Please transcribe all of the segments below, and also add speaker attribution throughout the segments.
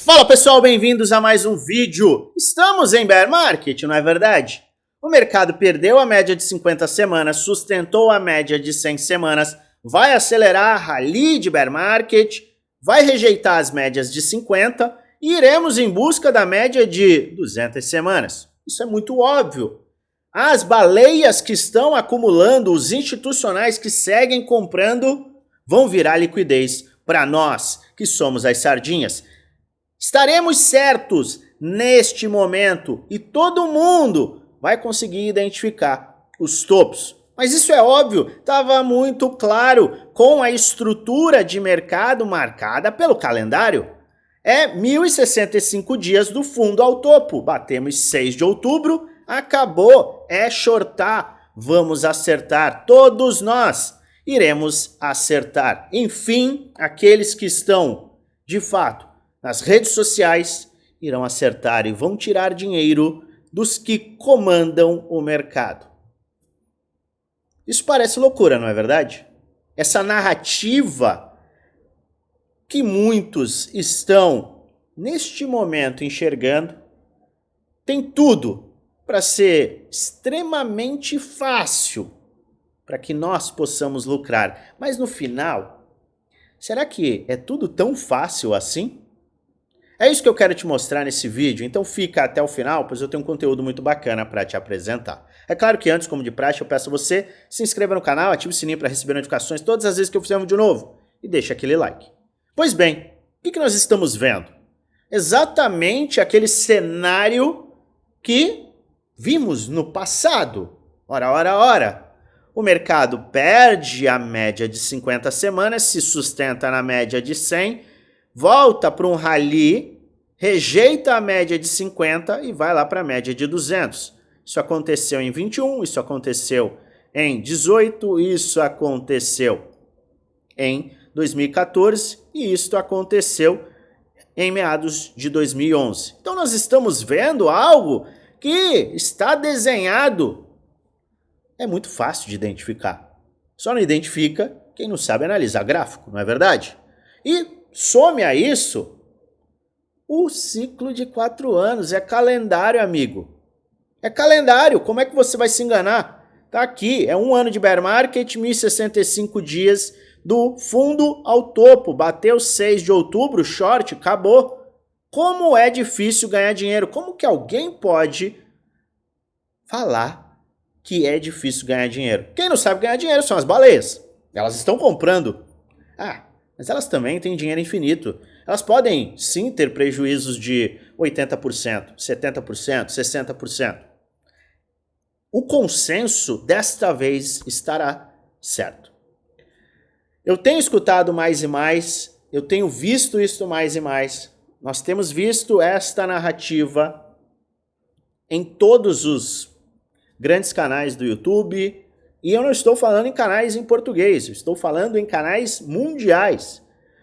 Speaker 1: Fala pessoal, bem-vindos a mais um vídeo. Estamos em bear market, não é verdade? O mercado perdeu a média de 50 semanas, sustentou a média de 100 semanas, vai acelerar a rally de bear market, vai rejeitar as médias de 50 e iremos em busca da média de 200 semanas. Isso é muito óbvio. As baleias que estão acumulando, os institucionais que seguem comprando, vão virar liquidez para nós, que somos as sardinhas. Estaremos certos neste momento e todo mundo vai conseguir identificar os topos. Mas isso é óbvio, estava muito claro com a estrutura de mercado marcada pelo calendário. É 1.065 dias do fundo ao topo, batemos 6 de outubro, acabou, é shortar, vamos acertar, todos nós iremos acertar. Enfim, aqueles que estão, de fato, nas redes sociais, irão acertar e vão tirar dinheiro dos que comandam o mercado. Isso parece loucura, não é verdade? Essa narrativa que muitos estão, neste momento, enxergando, tem tudo para ser extremamente fácil para que nós possamos lucrar. Mas no final, será que é tudo tão fácil assim? É isso que eu quero te mostrar nesse vídeo, então fica até o final, pois eu tenho um conteúdo muito bacana para te apresentar. É claro que antes, como de praxe, eu peço a você se inscreva no canal, ative o sininho para receber notificações todas as vezes que eu fizer um vídeo novo e deixe aquele like. Pois bem, o que nós estamos vendo? Exatamente aquele cenário que vimos no passado. Ora. O mercado perde a média de 50 semanas, se sustenta na média de 100, volta para um rally, rejeita a média de 50 e vai lá para a média de 200. Isso aconteceu em 21, isso aconteceu em 18, isso aconteceu em 2014 e isso aconteceu em meados de 2011. Então nós estamos vendo algo que está desenhado. É muito fácil de identificar. Só não identifica quem não sabe analisar gráfico, não é verdade? E some a isso o ciclo de 4 anos. É calendário, amigo. É calendário. Como é que você vai se enganar? Tá aqui. É um ano de bear market, 1.065 dias do fundo ao topo. Bateu 6 de outubro, short, acabou. Como é difícil ganhar dinheiro. Como que alguém pode falar que é difícil ganhar dinheiro? Quem não sabe ganhar dinheiro são as baleias. Elas estão comprando. Mas elas também têm dinheiro infinito. Elas podem sim ter prejuízos de 80%, 70%, 60%. O consenso desta vez estará certo. Eu tenho escutado mais e mais, eu tenho visto isso mais e mais. Nós temos visto esta narrativa em todos os grandes canais do YouTube. E eu não estou falando em canais em português, eu estou falando em canais mundiais.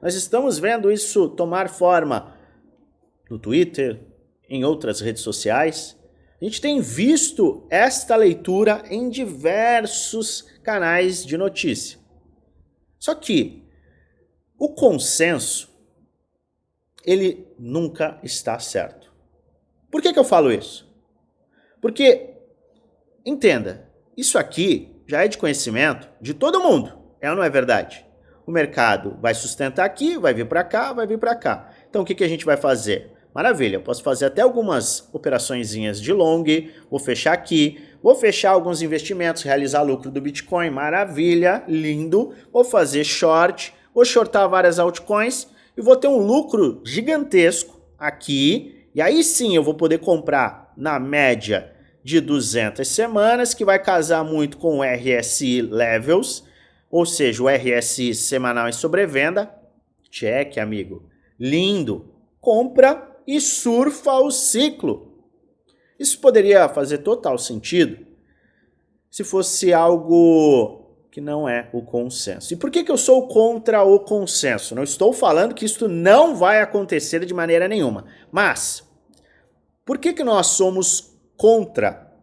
Speaker 1: Nós estamos vendo isso tomar forma no Twitter, em outras redes sociais. A gente tem visto esta leitura em diversos canais de notícia. Só que o consenso, ele nunca está certo. Por que eu falo isso? Porque, entenda, isso aqui já é de conhecimento de todo mundo, é ou não é verdade? O mercado vai sustentar aqui, vai vir para cá, vai vir para cá. Então o que a gente vai fazer? Maravilha, eu posso fazer até algumas operaçõezinhas de long, vou fechar aqui, vou fechar alguns investimentos, realizar lucro do Bitcoin, maravilha, lindo. Vou fazer short, vou shortar várias altcoins e vou ter um lucro gigantesco aqui. E aí sim eu vou poder comprar na média de 200 semanas, que vai casar muito com o RSI Levels, ou seja, o RSI semanal em sobrevenda. Check, amigo. Lindo. Compra e surfa o ciclo. Isso poderia fazer total sentido se fosse algo que não é o consenso. E por que eu sou contra o consenso? Não estou falando que isso não vai acontecer de maneira nenhuma. Mas, por que nós somos contra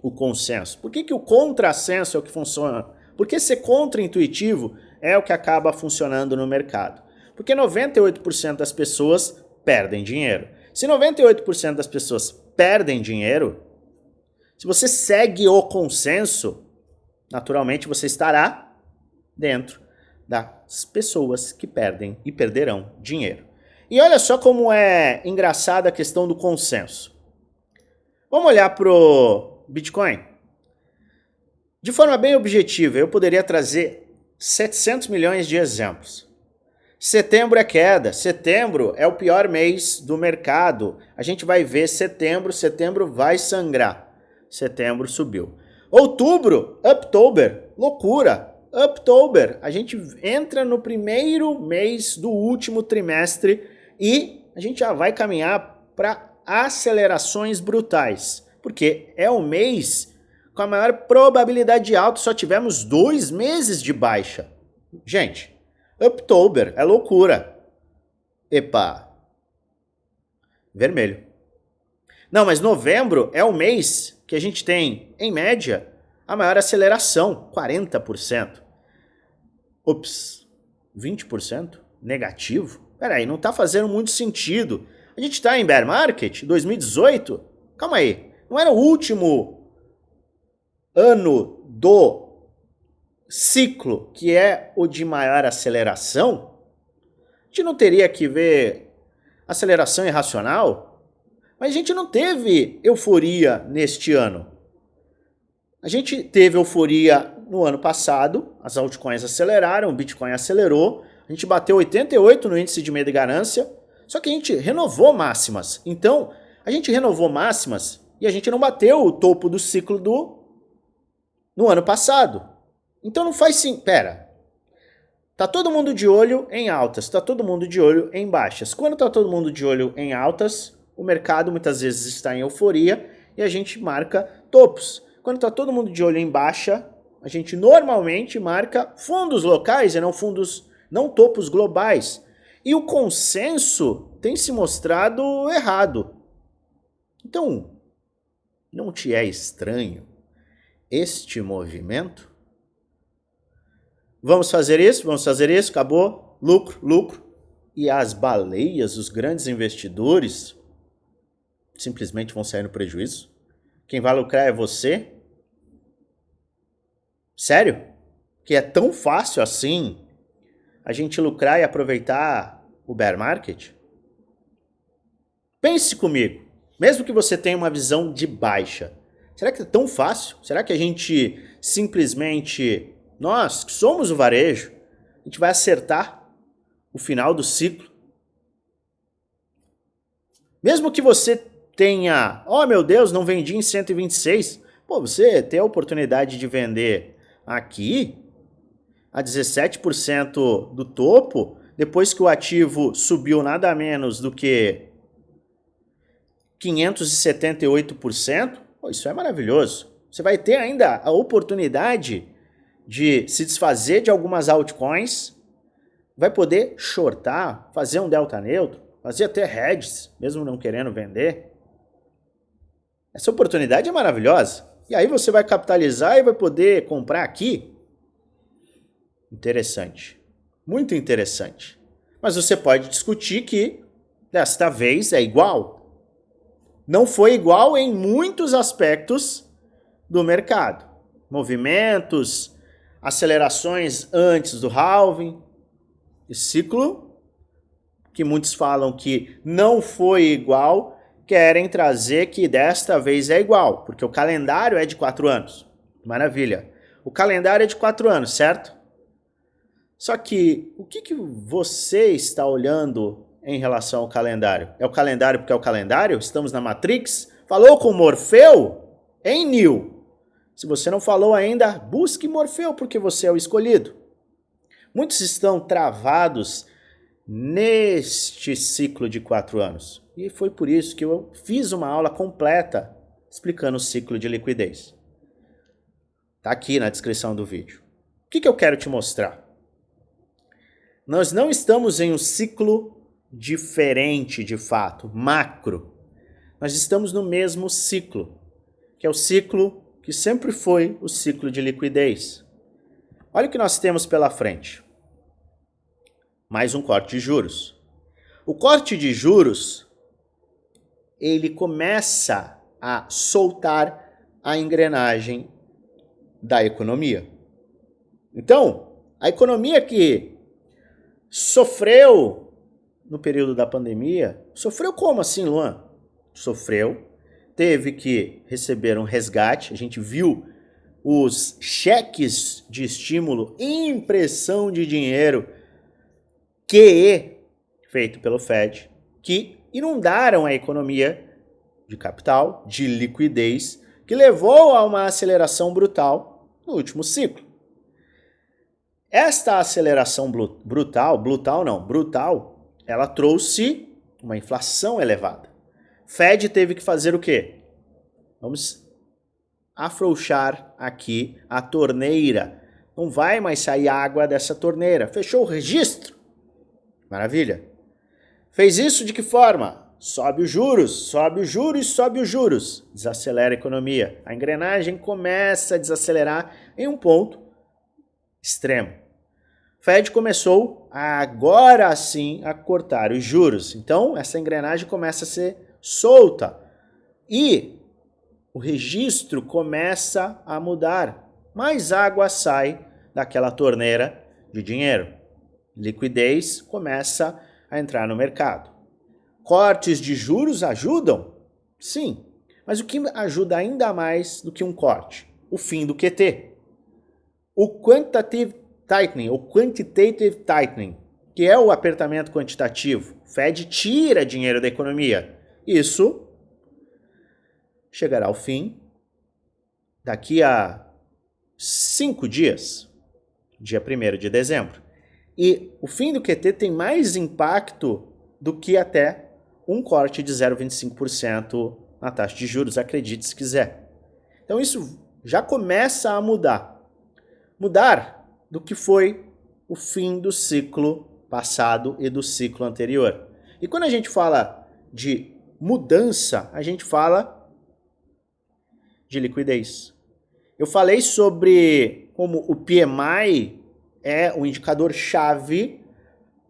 Speaker 1: o consenso? Por que o contrassenso é o que funciona? Por que ser contra-intuitivo é o que acaba funcionando no mercado? Porque 98% das pessoas perdem dinheiro. Se 98% das pessoas perdem dinheiro, se você segue o consenso, naturalmente você estará dentro das pessoas que perdem e perderão dinheiro. E olha só como é engraçada a questão do consenso. Vamos olhar para o Bitcoin? De forma bem objetiva, eu poderia trazer 700 milhões de exemplos. Setembro é queda, setembro é o pior mês do mercado. A gente vai ver setembro vai sangrar. Setembro subiu. Outubro, Uptober, loucura. Uptober, a gente entra no primeiro mês do último trimestre e a gente já vai caminhar para acelerações brutais. Porque é o mês com a maior probabilidade de alta, só tivemos 2 meses de baixa. Gente, Uptober é loucura. Epa. Vermelho. Não, mas novembro é o mês que a gente tem, em média, a maior aceleração, 40%. Ups, 20%? Negativo? Peraí, não tá fazendo muito sentido. A gente tá em bear market, 2018? Calma aí, não era o último ano do ciclo, que é o de maior aceleração? A gente não teria que ver aceleração irracional? Mas a gente não teve euforia neste ano. A gente teve euforia no ano passado, as altcoins aceleraram, o Bitcoin acelerou, a gente bateu 88 no índice de medo e ganância, só que a gente renovou máximas. Então, a gente renovou máximas e a gente não bateu o topo do ciclo no ano passado. Então não faz sim. Pera. Tá todo mundo de olho em altas, tá todo mundo de olho em baixas. Quando tá todo mundo de olho em altas, o mercado muitas vezes está em euforia e a gente marca topos. Quando tá todo mundo de olho em baixa, a gente normalmente marca fundos locais e não topos globais. E o consenso tem se mostrado errado. Então, não te é estranho este movimento? Vamos fazer isso, acabou, lucro. E as baleias, os grandes investidores, simplesmente vão sair no prejuízo? Quem vai lucrar é você? Sério? Que é tão fácil assim a gente lucrar e aproveitar o bear market? Pense comigo, mesmo que você tenha uma visão de baixa, será que é tão fácil? Será que a gente simplesmente, nós que somos o varejo, a gente vai acertar o final do ciclo? Mesmo que você tenha, oh meu Deus, não vendi em 126, pô, você tem a oportunidade de vender aqui a 17% do topo, depois que o ativo subiu nada menos do que 578%, pô, isso é maravilhoso. Você vai ter ainda a oportunidade de se desfazer de algumas altcoins, vai poder shortar, fazer um delta neutro, fazer até hedges, mesmo não querendo vender. Essa oportunidade é maravilhosa. E aí você vai capitalizar e vai poder comprar aqui. Interessante. Muito interessante. Mas você pode discutir que desta vez é igual. Não foi igual em muitos aspectos do mercado. Movimentos, acelerações antes do halving, esse ciclo que muitos falam que não foi igual, querem trazer que desta vez é igual, porque o calendário é de 4 anos. Maravilha. O calendário é de 4 anos, certo? Só que o que você está olhando em relação ao calendário? É o calendário porque é o calendário? Estamos na Matrix? Falou com Morfeu? Hein, Neo? Se você não falou ainda, busque Morfeu porque você é o escolhido. Muitos estão travados neste ciclo de 4 anos. E foi por isso que eu fiz uma aula completa explicando o ciclo de liquidez. Tá aqui na descrição do vídeo. O que eu quero te mostrar? Nós não estamos em um ciclo diferente de fato, macro. Nós estamos no mesmo ciclo, que é o ciclo que sempre foi o ciclo de liquidez. Olha o que nós temos pela frente. Mais um corte de juros. O corte de juros, ele começa a soltar a engrenagem da economia. Então, a economia que sofreu no período da pandemia, sofreu como assim, Luan? Sofreu, teve que receber um resgate, a gente viu os cheques de estímulo, impressão de dinheiro, QE, feito pelo Fed, que inundaram a economia de capital, de liquidez, que levou a uma aceleração brutal no último ciclo. Esta aceleração brutal, ela trouxe uma inflação elevada. Fed teve que fazer o quê? Vamos afrouxar aqui a torneira. Não vai mais sair água dessa torneira. Fechou o registro. Maravilha. Fez isso de que forma? Sobe os juros, sobe os juros, sobe os juros. Desacelera a economia. A engrenagem começa a desacelerar em um ponto extremo. Fed começou agora sim a cortar os juros. Então, essa engrenagem começa a ser solta. E o registro começa a mudar. Mais água sai daquela torneira de dinheiro. Liquidez começa a entrar no mercado. Cortes de juros ajudam? Sim. Mas o que ajuda ainda mais do que um corte? O fim do QT. O Quantitative Tightening, que é o apertamento quantitativo. Fed tira dinheiro da economia. Isso chegará ao fim daqui a 5 dias, dia 1º de dezembro. E o fim do QT tem mais impacto do que até um corte de 0,25% na taxa de juros, acredite se quiser. Então isso já começa a mudar. Mudar do que foi o fim do ciclo passado e do ciclo anterior. E quando a gente fala de mudança, a gente fala de liquidez. Eu falei sobre como o PMI é o indicador-chave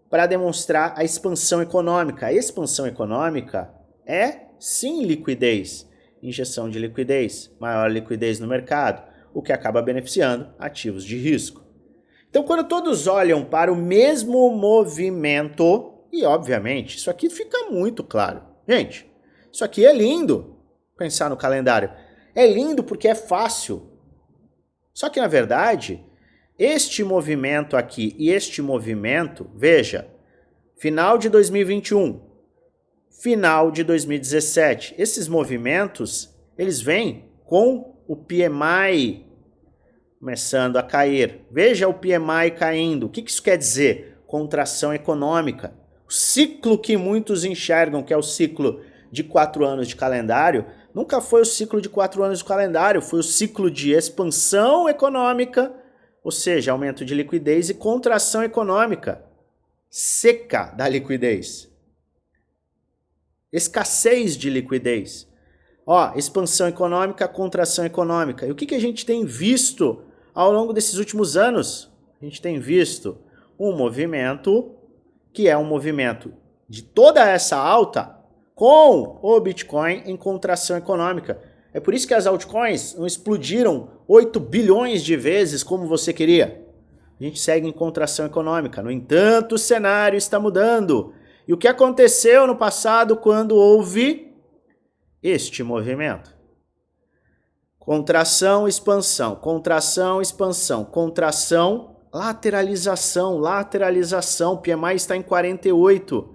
Speaker 1: para demonstrar a expansão econômica. A expansão econômica é, sim, liquidez. Injeção de liquidez, maior liquidez no mercado, o que acaba beneficiando ativos de risco. Então, quando todos olham para o mesmo movimento, e obviamente isso aqui fica muito claro. Gente, isso aqui é lindo, pensar no calendário. É lindo porque é fácil. Só que, na verdade, este movimento aqui e este movimento, veja, final de 2021, final de 2017, esses movimentos, eles vêm com o PMI começando a cair. Veja o PMI caindo. O que isso quer dizer? Contração econômica. O ciclo que muitos enxergam, que é o ciclo de 4 anos de calendário, nunca foi o ciclo de 4 anos de calendário, foi o ciclo de expansão econômica, ou seja, aumento de liquidez, e contração econômica, seca da liquidez. Escassez de liquidez. Expansão econômica, contração econômica. E o que a gente tem visto ao longo desses últimos anos? A gente tem visto um movimento que é um movimento de toda essa alta com o Bitcoin em contração econômica. É por isso que as altcoins não explodiram 8 bilhões de vezes como você queria. A gente segue em contração econômica. No entanto, o cenário está mudando. E o que aconteceu no passado quando houve este movimento? Contração, expansão, contração, expansão, contração, lateralização, PMI está em 48.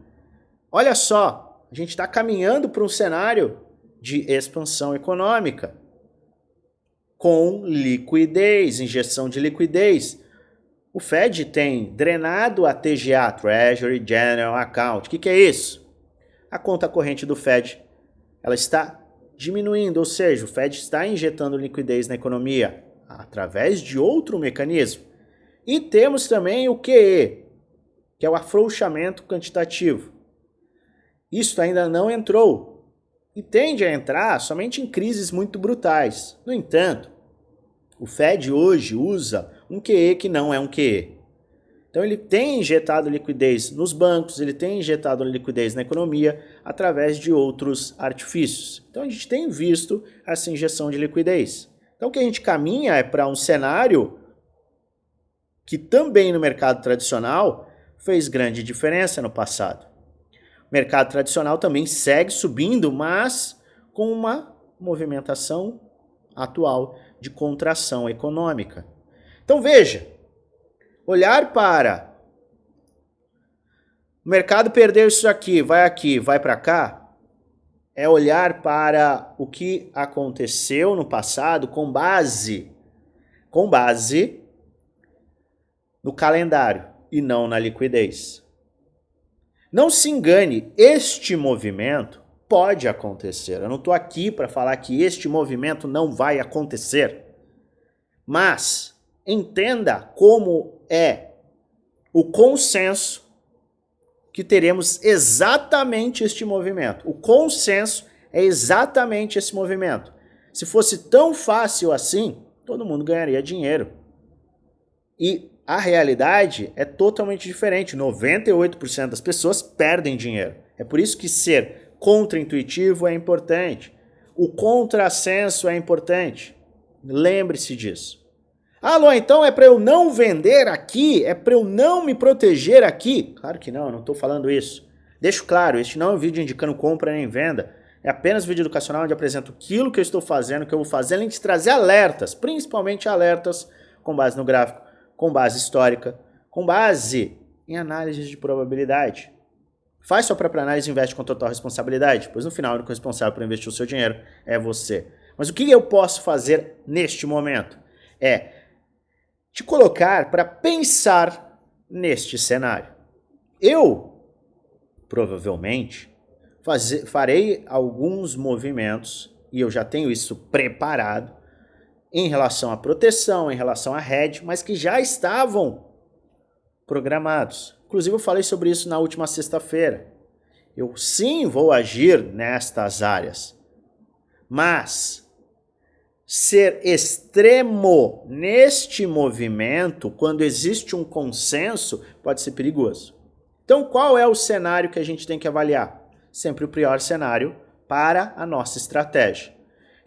Speaker 1: Olha só, a gente está caminhando para um cenário de expansão econômica, com liquidez, injeção de liquidez. O Fed tem drenado a TGA, Treasury General Account. O que é isso? A conta corrente do Fed, ela está diminuindo, ou seja, o Fed está injetando liquidez na economia através de outro mecanismo. E temos também o QE, que é o afrouxamento quantitativo. Isso ainda não entrou e tende a entrar somente em crises muito brutais. No entanto, o Fed hoje usa um QE que não é um QE. Então ele tem injetado liquidez nos bancos, ele tem injetado liquidez na economia através de outros artifícios. Então a gente tem visto essa injeção de liquidez. Então o que a gente caminha é para um cenário que também no mercado tradicional fez grande diferença no passado. O mercado tradicional também segue subindo, mas com uma movimentação atual de contração econômica. Então veja, olhar para o mercado perdeu isso aqui, vai para cá, é olhar para o que aconteceu no passado com base no calendário e não na liquidez. Não se engane, este movimento pode acontecer. Eu não estou aqui para falar que este movimento não vai acontecer, mas entenda como é o consenso que teremos exatamente este movimento. O consenso é exatamente esse movimento. Se fosse tão fácil assim, todo mundo ganharia dinheiro. E a realidade é totalmente diferente. 98% das pessoas perdem dinheiro. É por isso que ser contraintuitivo é importante. O contrassenso é importante. Lembre-se disso. Ah, Luan, então é para eu não vender aqui? É para eu não me proteger aqui? Claro que não, eu não estou falando isso. Deixo claro, este não é um vídeo indicando compra nem venda. É apenas um vídeo educacional onde apresento aquilo que eu estou fazendo, o que eu vou fazer, além de trazer alertas, principalmente alertas com base no gráfico, com base histórica, com base em análises de probabilidade. Faz sua própria análise e investe com total responsabilidade, pois no final o único responsável por investir o seu dinheiro é você. Mas o que eu posso fazer neste momento? É te colocar para pensar neste cenário. Eu, provavelmente, farei alguns movimentos, e eu já tenho isso preparado, em relação à proteção, em relação à hedge, mas que já estavam programados. Inclusive eu falei sobre isso na última sexta-feira. Eu sim vou agir nestas áreas, mas ser extremo neste movimento, quando existe um consenso, pode ser perigoso. Então qual é o cenário que a gente tem que avaliar? Sempre o pior cenário para a nossa estratégia.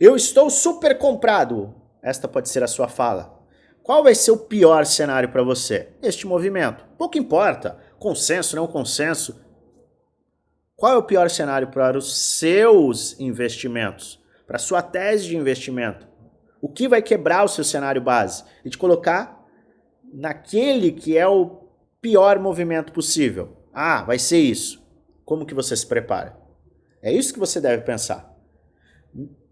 Speaker 1: Eu estou super comprado. Esta pode ser a sua fala. Qual vai ser o pior cenário para você? Este movimento. Pouco importa, consenso, não consenso. Qual é o pior cenário para os seus investimentos? Para a sua tese de investimento? O que vai quebrar o seu cenário base? E te colocar naquele que é o pior movimento possível. Ah, vai ser isso. Como que você se prepara? É isso que você deve pensar.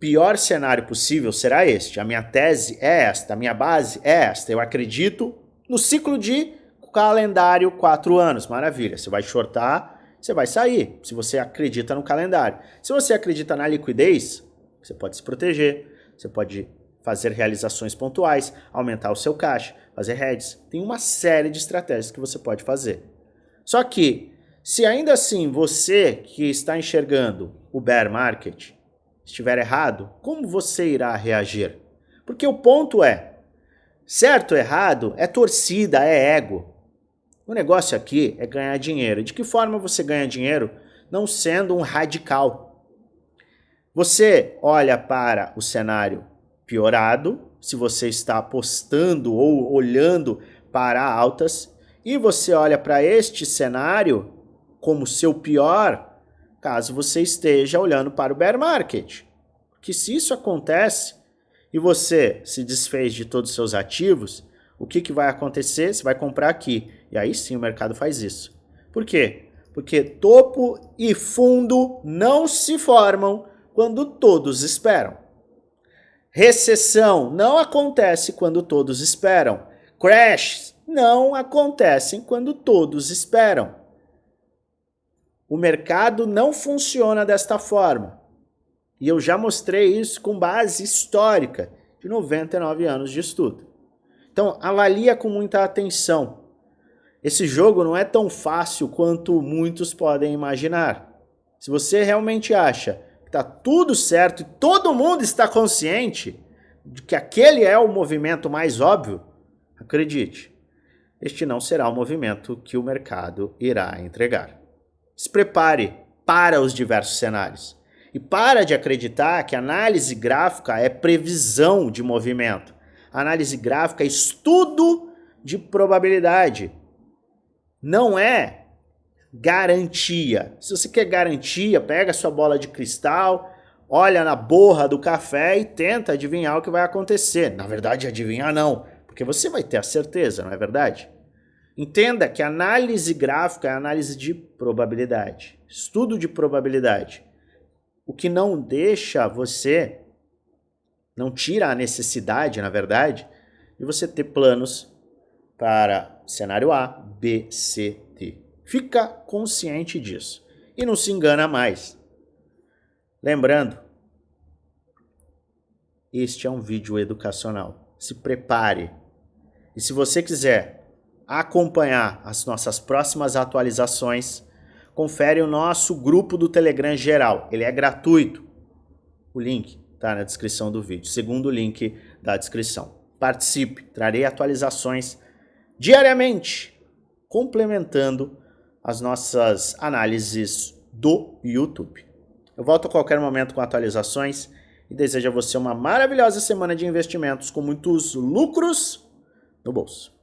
Speaker 1: Pior cenário possível será este. A minha tese é esta, a minha base é esta. Eu acredito no ciclo de calendário 4 anos. Maravilha, você vai shortar, você vai sair, se você acredita no calendário. Se você acredita na liquidez, você pode se proteger, você pode fazer realizações pontuais, aumentar o seu caixa, fazer hedges. Tem uma série de estratégias que você pode fazer. Só que, se ainda assim você que está enxergando o bear market estiver errado, como você irá reagir? Porque o ponto é, certo ou errado é torcida, é ego. O negócio aqui é ganhar dinheiro. De que forma você ganha dinheiro? Não sendo um radical. Você olha para o cenário piorado, se você está apostando ou olhando para altas, e você olha para este cenário como seu pior, caso você esteja olhando para o bear market. Porque se isso acontece e você se desfez de todos os seus ativos, o que vai acontecer? Você vai comprar aqui. E aí sim o mercado faz isso. Por quê? Porque topo e fundo não se formam quando todos esperam. Recessão não acontece quando todos esperam. Crash não acontecem quando todos esperam. O mercado não funciona desta forma. E eu já mostrei isso com base histórica de 99 anos de estudo. Então, avalia com muita atenção. Esse jogo não é tão fácil quanto muitos podem imaginar. Se você realmente acha que está tudo certo e todo mundo está consciente de que aquele é o movimento mais óbvio, acredite, este não será o movimento que o mercado irá entregar. Se prepare para os diversos cenários e para de acreditar que análise gráfica é previsão de movimento. Análise gráfica é estudo de probabilidade. Não é garantia. Se você quer garantia, pega a sua bola de cristal, olha na borra do café e tenta adivinhar o que vai acontecer. Na verdade, adivinhar não, porque você vai ter a certeza, não é verdade? Entenda que análise gráfica é análise de probabilidade, estudo de probabilidade. O que não deixa você, não tira a necessidade, na verdade, de você ter planos para cenário A, B, C, D. Fica consciente disso e não se engana mais. Lembrando, este é um vídeo educacional. Se prepare. E se você quiser acompanhar as nossas próximas atualizações, confere o nosso grupo do Telegram geral. Ele é gratuito. O link está na descrição do vídeo. Segundo link da descrição. Participe. Trarei atualizações diariamente, complementando as nossas análises do YouTube. Eu volto a qualquer momento com atualizações e desejo a você uma maravilhosa semana de investimentos com muitos lucros no bolso.